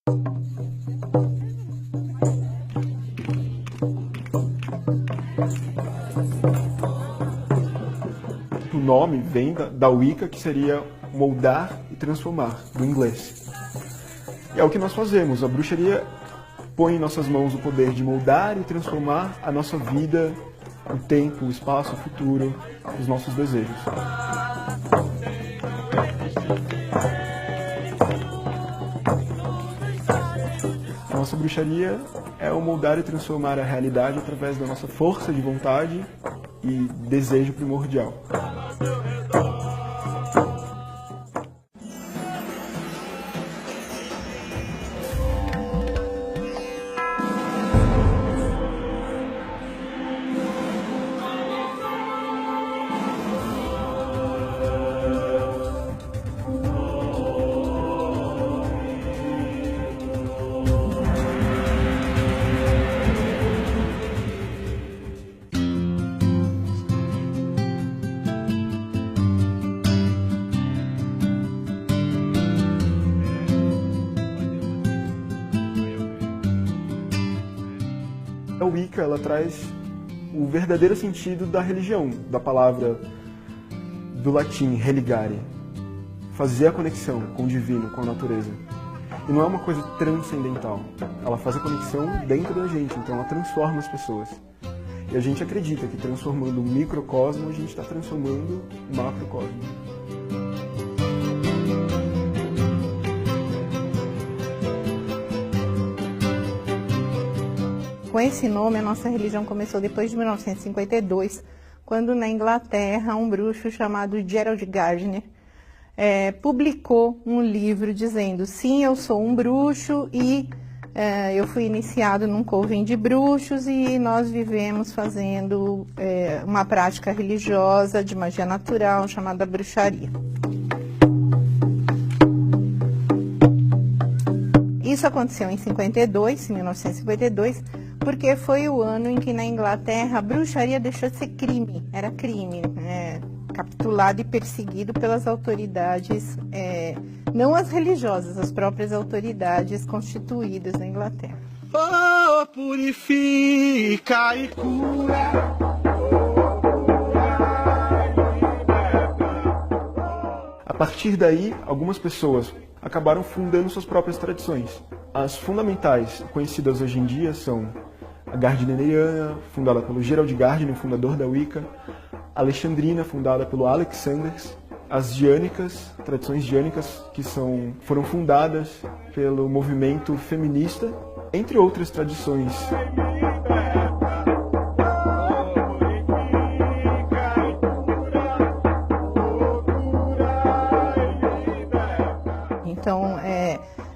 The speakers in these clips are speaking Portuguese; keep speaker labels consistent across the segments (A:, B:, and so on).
A: O nome vem da Wicca, que seria moldar e transformar, do inglês. E é o que nós fazemos. A bruxaria põe em nossas mãos o poder de moldar e transformar a nossa vida, o tempo, o espaço, o futuro, os nossos desejos. A nossa bruxaria é o moldar e transformar a realidade através da nossa força de vontade e desejo primordial. A Wicca, ela traz o verdadeiro sentido da religião, da palavra do latim religare, fazer a conexão com o divino, com a natureza. E não é uma coisa transcendental, ela faz a conexão dentro da gente, então ela transforma as pessoas. E a gente acredita que transformando o microcosmo, a gente está transformando o macrocosmo.
B: Com esse nome, a nossa religião começou depois de 1952, quando na Inglaterra um bruxo chamado Gerald Gardner publicou um livro dizendo: sim, eu sou um bruxo e eu fui iniciado num coven de bruxos e nós vivemos fazendo uma prática religiosa de magia natural chamada bruxaria. Isso aconteceu em 1952, porque foi o ano em que na Inglaterra a bruxaria deixou de ser crime, era crime, capitulado e perseguido pelas autoridades, não as religiosas, as próprias autoridades constituídas na Inglaterra.
C: Oh, purifica e cura.
A: A partir daí, algumas pessoas acabaram fundando suas próprias tradições. As fundamentais, conhecidas hoje em dia, são a Gardneriana, fundada pelo Gerald Gardner, fundador da Wicca, a Alexandrina, fundada pelo Alex Sanders, as Diânicas, tradições diânicas, que foram fundadas pelo movimento feminista, entre outras tradições.
B: Então,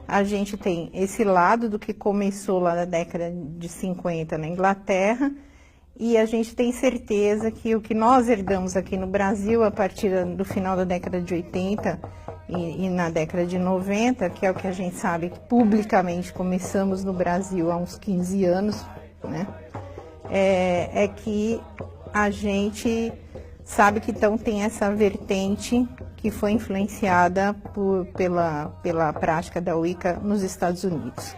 B: a gente tem esse lado do que começou lá na década de 50 na Inglaterra, e a gente tem certeza que o que nós herdamos aqui no Brasil, a partir do final da década de 80 e na década de 90, que é o que a gente sabe que publicamente começamos no Brasil há uns 15 anos, né? É que a gente sabe que então tem essa vertente que foi influenciada pela prática da Wicca nos Estados Unidos.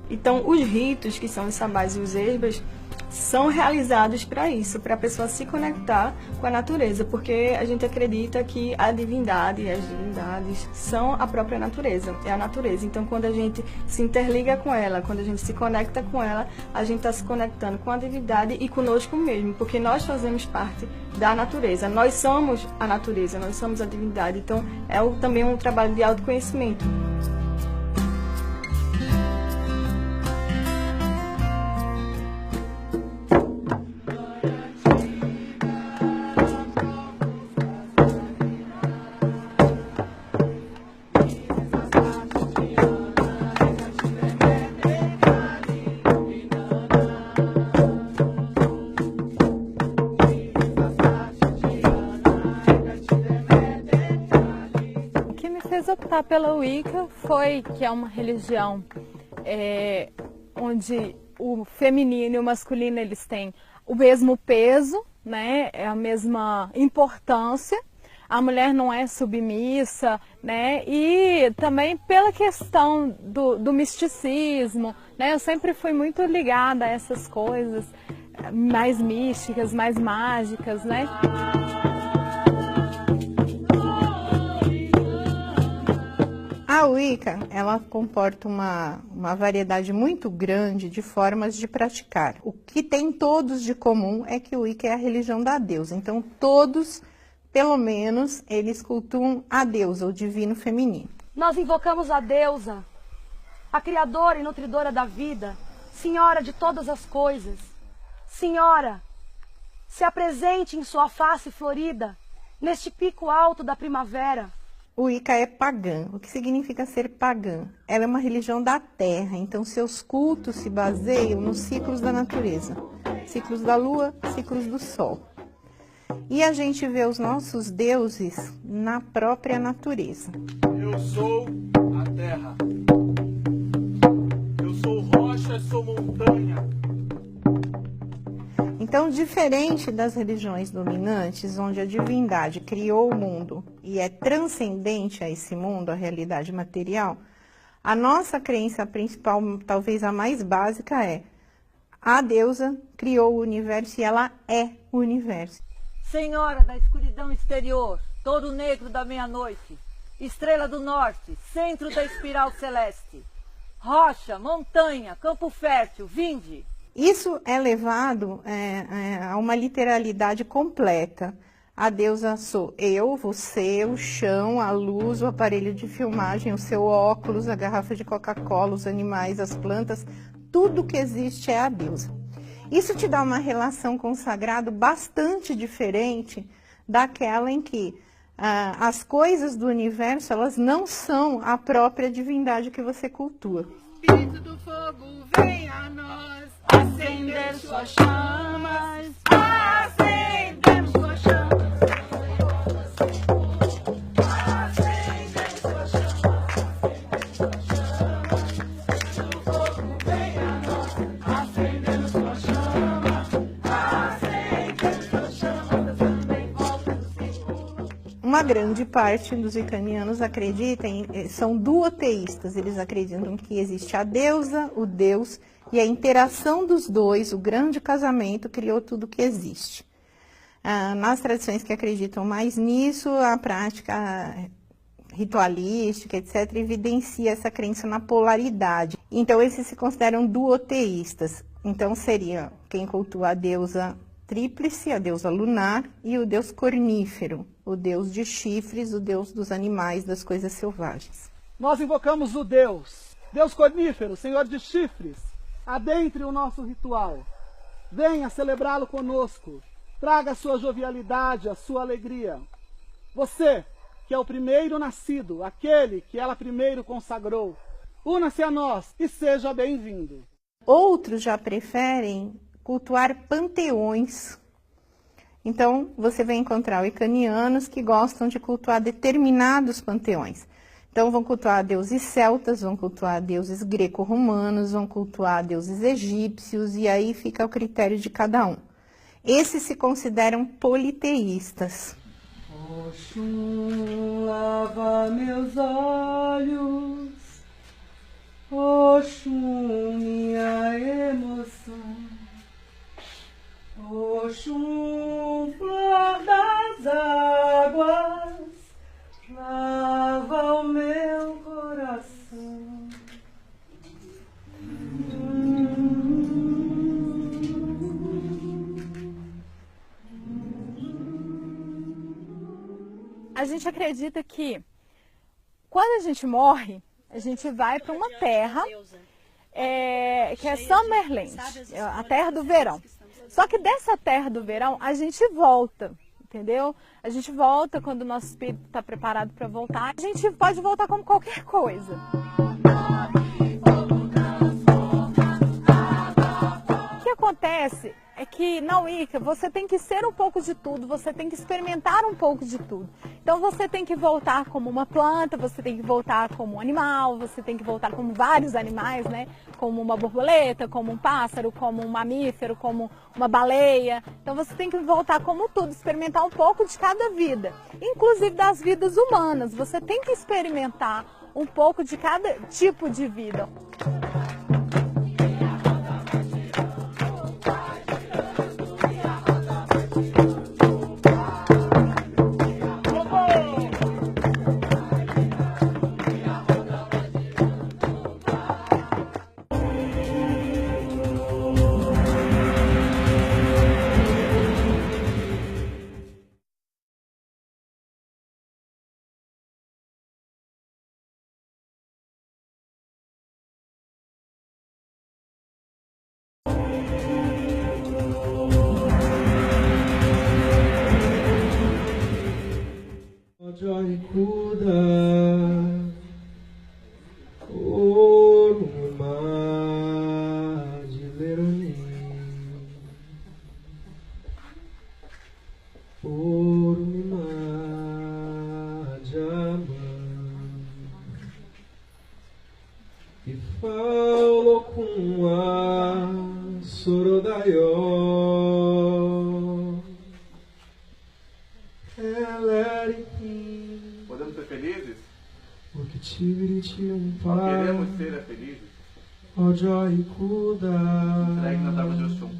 D: Então, os ritos, que são os sabás e os herbas, são realizados para isso, para a pessoa se conectar com a natureza, porque a gente acredita que a divindade e as divindades são a própria natureza, é a natureza. Então, quando a gente se interliga com ela, quando a gente se conecta com ela, a gente está se conectando com a divindade e conosco mesmo, porque nós fazemos parte da natureza, nós somos a natureza, nós somos a divindade. Então, é também um trabalho de autoconhecimento.
E: optar pela Wicca foi que é uma religião onde o feminino e o masculino eles têm o mesmo peso, né? É a mesma importância. A mulher não é submissa, né? E também pela questão do misticismo, né? Eu sempre fui muito ligada a essas coisas mais místicas, mais mágicas, né?
B: A Wicca, ela comporta uma variedade muito grande de formas de praticar. O que tem todos de comum é que o Wicca é a religião da deusa. Então, todos, pelo menos, eles cultuam a deusa, o divino feminino.
F: Nós invocamos a deusa, a criadora e nutridora da vida, senhora de todas as coisas. Senhora, se apresente em sua face florida, neste pico alto da primavera.
B: O Wicca é pagã. O que significa ser pagã? Ela é uma religião da terra, então seus cultos se baseiam nos ciclos da natureza. Ciclos da lua, ciclos do sol. E a gente vê os nossos deuses na própria natureza.
C: Eu sou a terra. Eu sou rocha, sou montanha.
B: Então, diferente das religiões dominantes, onde a divindade criou o mundo e é transcendente a esse mundo, a realidade material, a nossa crença principal, talvez a mais básica, é a deusa criou o universo e ela é o universo.
G: Senhora da escuridão exterior, touro negro da meia-noite, estrela do norte, centro da espiral celeste, rocha, montanha, campo fértil, vinde.
B: Isso é levado a uma literalidade completa. A deusa sou eu, você, o chão, a luz, o aparelho de filmagem, o seu óculos, a garrafa de Coca-Cola, os animais, as plantas, tudo que existe é a deusa. Isso te dá uma relação com o sagrado bastante diferente daquela em que as coisas do universo, elas não são a própria divindade que você cultua.
C: Espírito do fogo, vem a nós acender suas chamas. Acendemos suas chamas. Acendemos suas chamas. Do fogo, vem a nós acendemos suas chamas. Acendemos suas chamas. Também volta do Senhor.
B: Uma grande parte dos wiccanianos são duoteístas, eles acreditam que existe a deusa, o deus, e a interação dos dois, o grande casamento, criou tudo que existe. Nas tradições que acreditam mais nisso, a prática ritualística, etc., evidencia essa crença na polaridade. Então, esses se consideram duoteístas. Então, seria quem cultua a deusa tríplice, a deusa lunar, e o deus cornífero, o deus de chifres, o deus dos animais, das coisas selvagens.
C: Nós invocamos o Deus cornífero, Senhor de chifres. Adentre o nosso ritual. Venha celebrá-lo conosco. Traga a sua jovialidade, a sua alegria. Você, que é o primeiro nascido, aquele que ela primeiro consagrou, una-se a nós e seja bem-vindo.
B: Outros já preferem cultuar panteões. Então, você vai encontrar wiccanianos que gostam de cultuar determinados panteões. Então, vão cultuar deuses celtas, vão cultuar deuses greco-romanos, vão cultuar deuses egípcios, e aí fica ao critério de cada um. Esses se consideram politeístas.
C: Oxum, lava meus olhos, Oxum, minha emoção, Oxum, flor das águas, lava o meu coração.
E: A gente acredita que quando a gente morre, a gente vai para uma terra que é Summerland, a terra do verão. Só que dessa terra do verão a gente volta, entendeu? A gente volta quando o nosso espírito está preparado para voltar. A gente pode voltar como qualquer coisa. O que acontece é que que na Wicca você tem que ser um pouco de tudo, você tem que experimentar um pouco de tudo. Então você tem que voltar como uma planta, você tem que voltar como um animal, você tem que voltar como vários animais, né? Como uma borboleta, como um pássaro, como um mamífero, como uma baleia. Então você tem que voltar como tudo, experimentar um pouco de cada vida, inclusive das vidas humanas. Você tem que experimentar um pouco de cada tipo de vida.
H: Joy kuda oruma dileroni oruma jama e falo com a sorodayo.
I: Podemos ser felizes?
H: Porque queremos
I: ser felizes.
H: Entregue
I: nas águas de Oxum.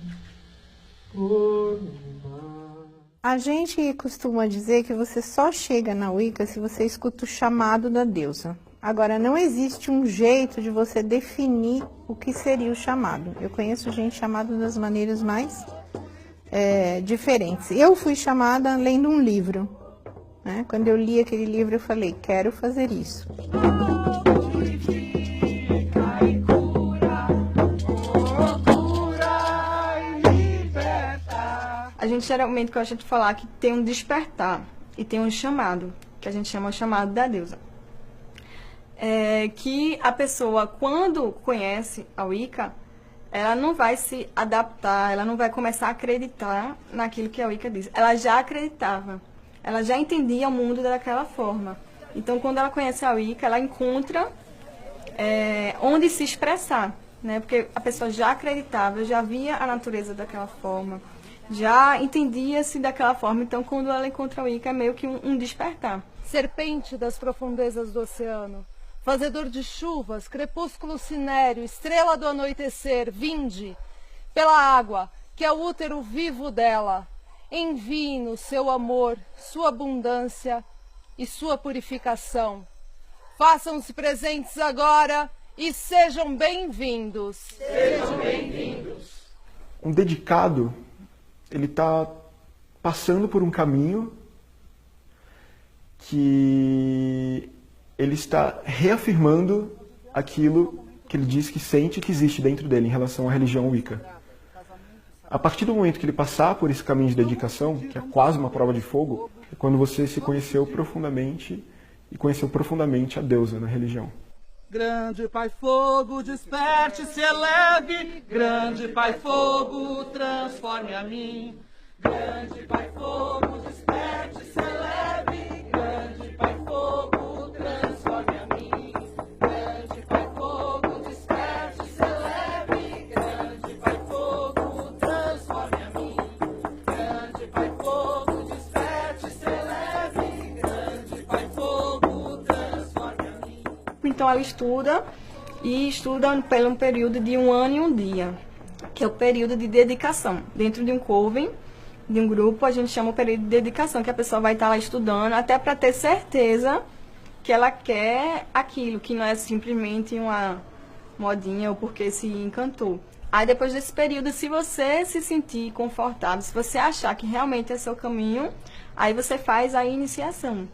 B: A gente costuma dizer que você só chega na Wicca se você escuta o chamado da deusa. Agora, não existe um jeito de você definir o que seria o chamado. Eu conheço gente chamada das maneiras mais diferentes. Eu fui chamada lendo um livro. Né? Quando eu li aquele livro, eu falei, quero fazer isso.
D: A gente geralmente gosta de falar que tem um despertar e tem um chamado, que a gente chama o chamado da deusa. Que a pessoa, quando conhece a Wicca, ela não vai se adaptar, ela não vai começar a acreditar naquilo que a Wicca diz. Ela já acreditava, ela já entendia o mundo daquela forma. Então, quando ela conhece a Wicca, ela encontra onde se expressar, né? Porque a pessoa já acreditava, já via a natureza daquela forma, já entendia-se daquela forma. Então, quando ela encontra a Wicca, é meio que um despertar.
F: Serpente das profundezas do oceano, fazedor de chuvas, crepúsculo cinéreo, estrela do anoitecer, vinde, pela água, que é o útero vivo dela, envie-nos seu amor, sua abundância e sua purificação. Façam-se presentes agora e sejam bem-vindos.
G: Sejam bem-vindos.
A: Um dedicado, ele está passando por um caminho que ele está reafirmando aquilo que ele diz que sente que existe dentro dele em relação à religião Wicca. A partir do momento que ele passar por esse caminho de dedicação, que é quase uma prova de fogo, é quando você se conheceu profundamente e conheceu profundamente a deusa na religião.
C: Grande Pai Fogo, desperte-se, eleve. Grande Pai Fogo, transforme a mim. Grande Pai Fogo, desperte-se, eleve. Grande Pai Fogo, transforme a mim. Grande Pai Fogo, desperte-se, eleve. Grande Pai Fogo, transforme a mim. Grande Pai Fogo, desperte-se, eleve. Grande Pai Fogo, transforme a mim.
D: Então ela estuda pelo um período de 1 ano e 1 dia, que é o período de dedicação. Dentro de um coven, de um grupo, a gente chama o período de dedicação, que a pessoa vai estar lá estudando até para ter certeza que ela quer aquilo, que não é simplesmente uma modinha ou porque se encantou. Aí depois desse período, se você se sentir confortável, se você achar que realmente é seu caminho, aí você faz a iniciação,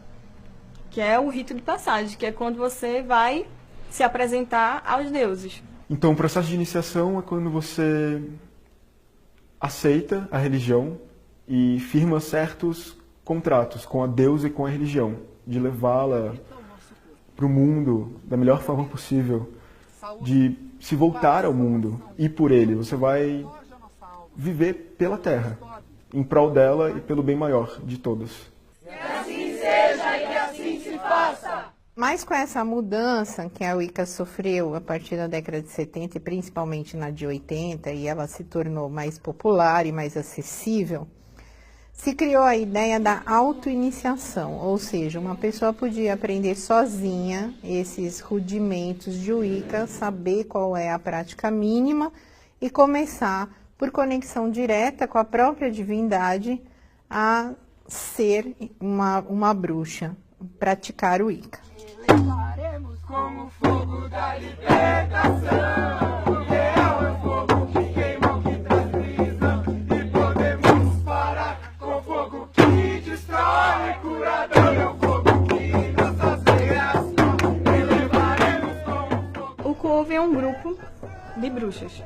D: que é o rito de passagem, que é quando você vai se apresentar aos deuses.
A: Então, o processo de iniciação é quando você aceita a religião e firma certos contratos com a deusa e com a religião, de levá-la para o mundo da melhor forma possível, de se voltar ao mundo e por ele. Você vai viver pela terra, em prol dela e pelo bem maior de todos.
F: Que assim seja e que assim se faça.
B: Mas com essa mudança que a Wicca sofreu a partir da década de 70 e principalmente na de 80, e ela se tornou mais popular e mais acessível, se criou a ideia da autoiniciação, ou seja, uma pessoa podia aprender sozinha esses rudimentos de Wicca, saber qual é a prática mínima e começar, por conexão direta com a própria divindade, a ser uma bruxa, praticar o Wicca.
H: Levaremos como fogo da libertação. O real é fogo que queima, o que traz brisa. E podemos parar com fogo que destrói, curador é o fogo que nossas veias corre. E levaremos como fogo.
D: O Coven é um grupo de bruxas.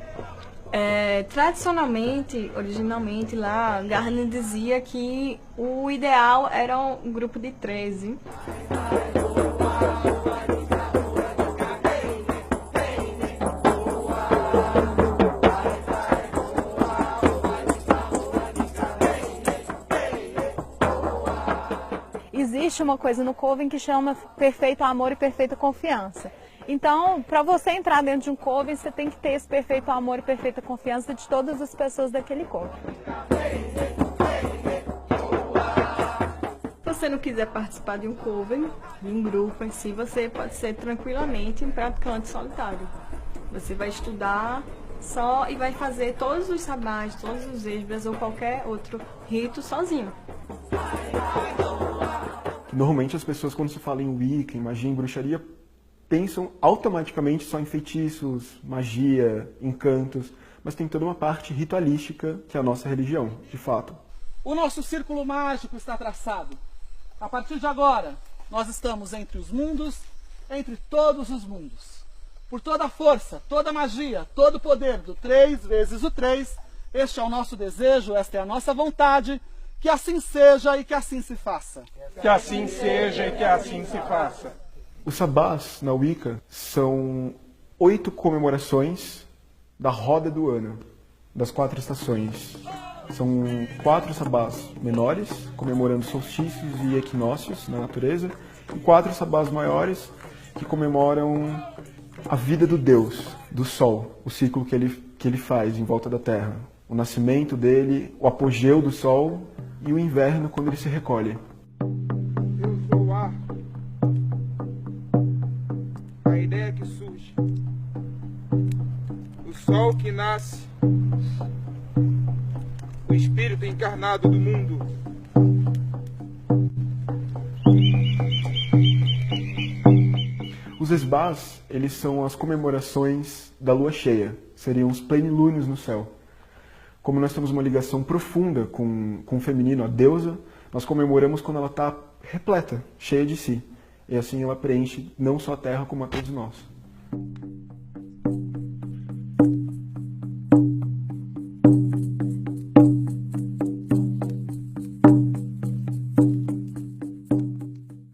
D: Tradicionalmente, originalmente lá, Garland dizia que o ideal era um grupo de 13.
E: Existe uma coisa no Coven que chama perfeito amor e perfeita confiança. Então, para você entrar dentro de um Coven, você tem que ter esse perfeito amor e perfeita confiança de todas as pessoas daquele Coven.
D: Se você não quiser participar de um Coven, de um grupo em si, você pode ser tranquilamente um praticante solitário. Você vai estudar só e vai fazer todos os sabás, todos os esbras ou qualquer outro rito sozinho.
A: Normalmente as pessoas, quando se fala em Wicca, em magia, em bruxaria, pensam automaticamente só em feitiços, magia, encantos, mas tem toda uma parte ritualística que é a nossa religião, de fato.
C: O nosso círculo mágico está traçado. A partir de agora, nós estamos entre os mundos, entre todos os mundos. Por toda a força, toda a magia, todo o poder do 3 vezes o 3, este é o nosso desejo, esta é a nossa vontade, que assim seja e que assim se faça.
H: Que assim seja e que assim se faça.
A: Os sabás na Wicca são 8 comemorações da roda do ano, das 4 estações. São 4 sabás menores, comemorando solstícios e equinócios na natureza, e 4 sabás maiores, que comemoram a vida do Deus, do Sol, o ciclo que ele faz em volta da Terra. O nascimento dele, o apogeu do Sol e o inverno quando ele se recolhe.
H: Eu sou o ar. A ideia que surge. O sol que nasce. O espírito encarnado do mundo.
A: Os esbás, eles são as comemorações da lua cheia, seriam os plenilúnios no céu. Como nós temos uma ligação profunda com o feminino, a deusa, nós comemoramos quando ela está repleta, cheia de si. E assim ela preenche não só a terra, como a todos nós.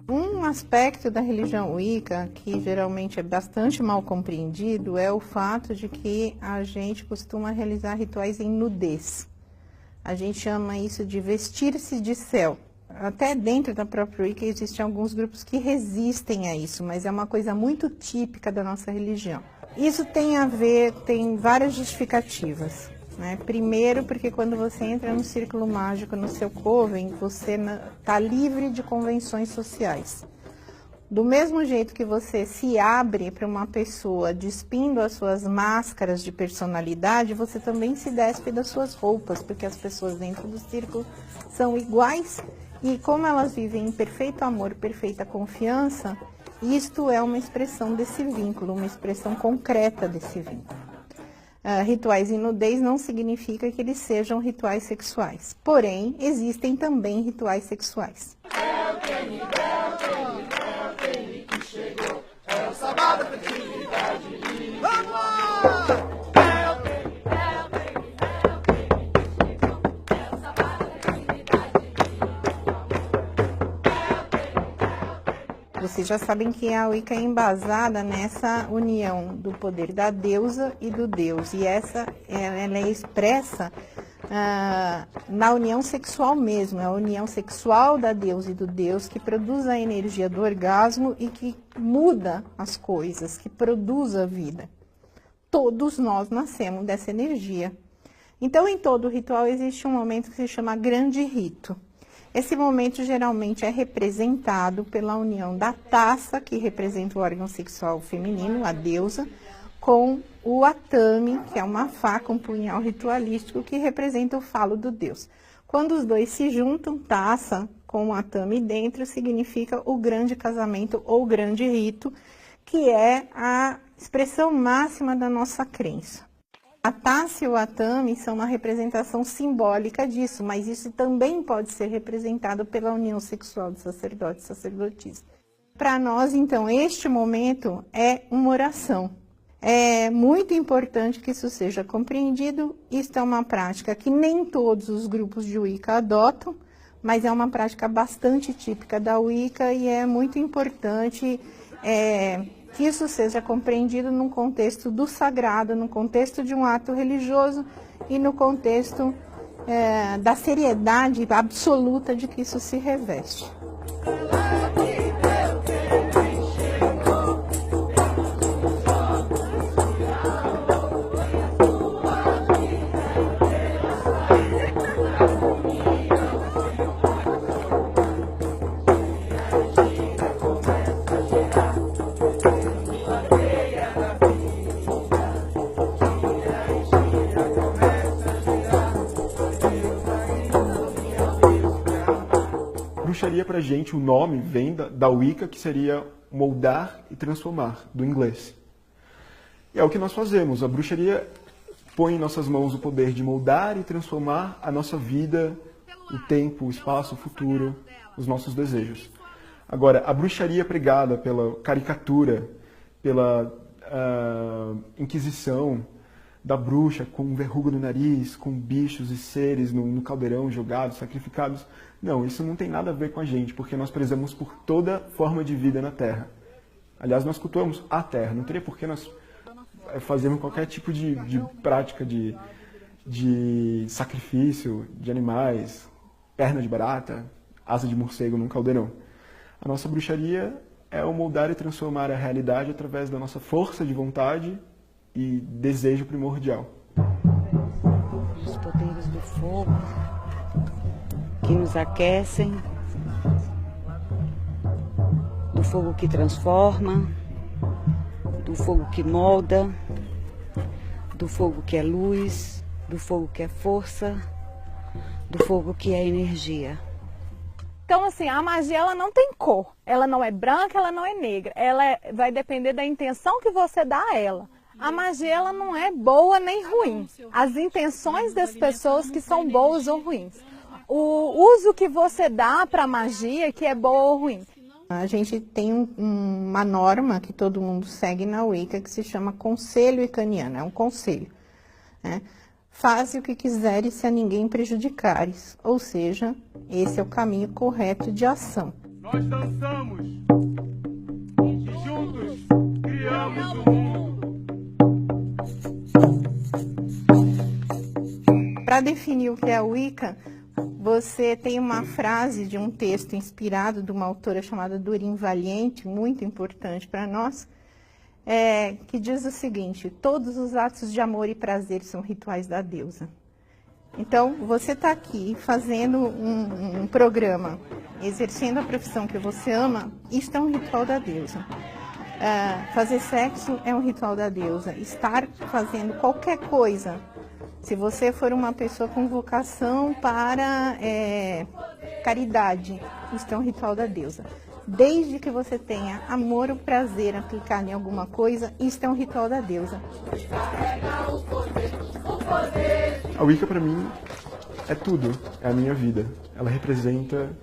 B: Um aspecto da religião Wicca que geralmente é bastante mal compreendido é o fato de que a gente costuma realizar rituais em nudez. A gente chama isso de vestir-se de céu. Até dentro da própria Wicca existem alguns grupos que resistem a isso, mas é uma coisa muito típica da nossa religião. Isso tem várias justificativas. Né? Primeiro, porque quando você entra no círculo mágico, no seu coven, você está livre de convenções sociais. Do mesmo jeito que você se abre para uma pessoa despindo as suas máscaras de personalidade, você também se despe das suas roupas, porque as pessoas dentro do círculo são iguais e como elas vivem em perfeito amor, perfeita confiança, isto é uma expressão desse vínculo, uma expressão concreta desse vínculo. Rituais em nudez não significa que eles sejam rituais sexuais, porém, existem também rituais sexuais. vocês já sabem que a Wicca é embasada nessa união do poder da deusa e do Deus. E ela é expressa na união sexual mesmo. É a união sexual da deusa e do Deus que produz a energia do orgasmo e que muda as coisas, que produz a vida. Todos nós nascemos dessa energia. Então, em todo ritual existe um momento que se chama grande rito. Esse momento geralmente é representado pela união da taça, que representa o órgão sexual feminino, a deusa, com o atame, que é uma faca, um punhal ritualístico, que representa o falo do Deus. Quando os dois se juntam, taça com o atame dentro, significa o grande casamento ou grande rito, que é a expressão máxima da nossa crença. A taça e o atame são uma representação simbólica disso, mas isso também pode ser representado pela união sexual do sacerdote e sacerdotisa. Para nós, então, este momento é uma oração. É muito importante que isso seja compreendido. Isto é uma prática que nem todos os grupos de Wicca adotam, mas é uma prática bastante típica da Wicca e é muito importante que isso seja compreendido num contexto do sagrado, no contexto de um ato religioso e no contexto da seriedade absoluta de que isso se reveste.
A: Bruxaria pra gente, o nome vem da Wicca, que seria moldar e transformar, do inglês. E é o que nós fazemos. A bruxaria põe em nossas mãos o poder de moldar e transformar a nossa vida, o tempo, o espaço, o futuro, os nossos desejos. Agora, a bruxaria pregada pela caricatura, pela inquisição da bruxa com verruga no nariz, com bichos e seres no caldeirão jogados, sacrificados. Não, isso não tem nada a ver com a gente, porque nós prezamos por toda forma de vida na Terra. Aliás, nós cultuamos a Terra, não teria por que nós fazermos qualquer tipo de prática de sacrifício de animais, perna de barata, asa de morcego num caldeirão. A nossa bruxaria é o moldar e transformar a realidade através da nossa força de vontade e desejo primordial.
J: Os poderes do fogo que nos aquecem, do fogo que transforma, do fogo que molda, do fogo que é luz, do fogo que é força, do fogo que é energia.
E: Então, assim, a magia ela não tem cor, ela não é branca, ela não é negra, vai depender da intenção que você dá a ela. A magia ela não é boa nem ruim, as intenções das pessoas que são boas ou ruins. O uso que você dá para a magia que é boa ou ruim.
B: A gente tem uma norma que todo mundo segue na Wicca que se chama Conselho Wiccaniano, é um conselho. Né? Faze o que quiseres se a ninguém prejudicares, ou seja, esse é o caminho correto de ação.
H: Nós dançamos e juntos criamos o mundo.
B: Para definir o que é a Wicca, você tem uma frase de um texto inspirado de uma autora chamada Doreen Valiente, muito importante para nós, que diz o seguinte: todos os atos de amor e prazer são rituais da deusa. Então, você está aqui fazendo um programa, exercendo a profissão que você ama, isto é um ritual da deusa. Fazer sexo é um ritual da deusa. Estar fazendo qualquer coisa, se você for uma pessoa com vocação para caridade, isto é um ritual da deusa. Desde que você tenha amor ou prazer aplicado em alguma coisa, isto é um ritual da deusa.
A: A Wicca para mim é tudo, é a minha vida. Ela representa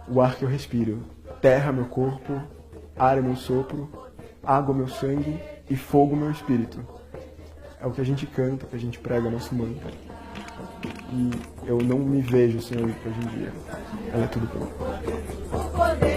A: o ar que eu respiro, terra meu corpo, ar é meu sopro, água meu sangue e fogo meu espírito. É o que a gente canta, o que a gente prega, nosso mantra. E eu não me vejo sem a Wicca hoje em dia. Ela é tudo para mim.